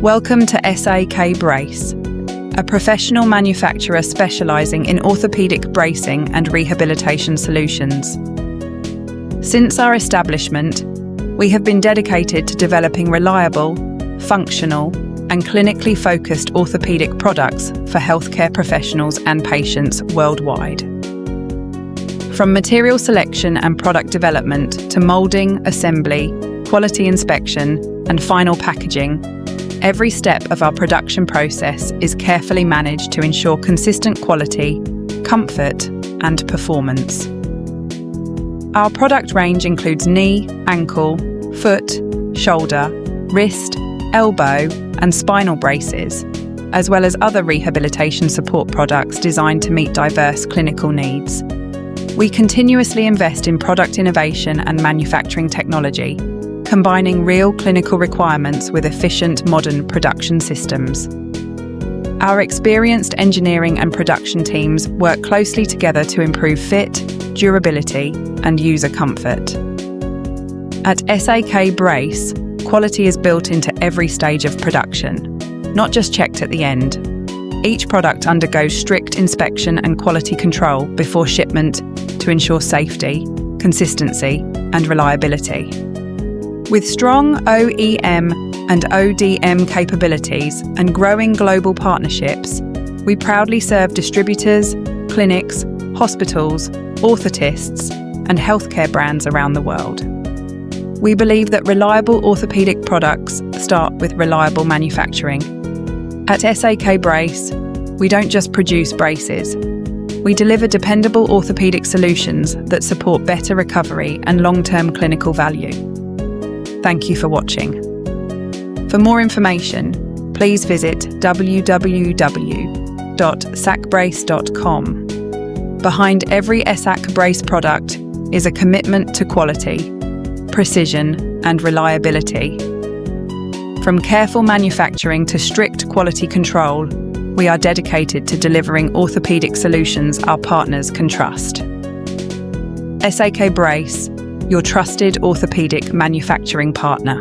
Welcome to SAK BRACE, a professional manufacturer specializing in orthopedic bracing and rehabilitation solutions. Since our establishment, we have been dedicated to developing reliable, functional, and clinically focused orthopedic products for healthcare professionals and patients worldwide. From material selection and product development to molding, assembly, quality inspection, and final packaging, every step of our production process is carefully managed to ensure consistent quality, comfort, and performance. Our product range includes knee, ankle, foot, shoulder, wrist, elbow, and spinal braces, as well as other rehabilitation support products designed to meet diverse clinical needs. We continuously invest in product innovation and manufacturing technology, combining real clinical requirements with efficient modern production systems. Our experienced engineering and production teams work closely together to improve fit, durability, and user comfort. At SAK BRACE, quality is built into every stage of production, not just checked at the end. Each product undergoes strict inspection and quality control before shipment to ensure safety, consistency, and reliability. With strong OEM and ODM capabilities and growing global partnerships, we proudly serve distributors, clinics, hospitals, orthotists, and healthcare brands around the world. We believe that reliable orthopedic products start with reliable manufacturing. At SAK BRACE, we don't just produce braces. We deliver dependable orthopedic solutions that support better recovery and long-term clinical value. Thank you for watching. For more information, please visit www.sakbrace.com. Behind every SAK BRACE product is a commitment to quality, precision, and reliability. From careful manufacturing to strict quality control, we are dedicated to delivering orthopedic solutions our partners can trust. SAK BRACE, your trusted orthopedic manufacturing partner.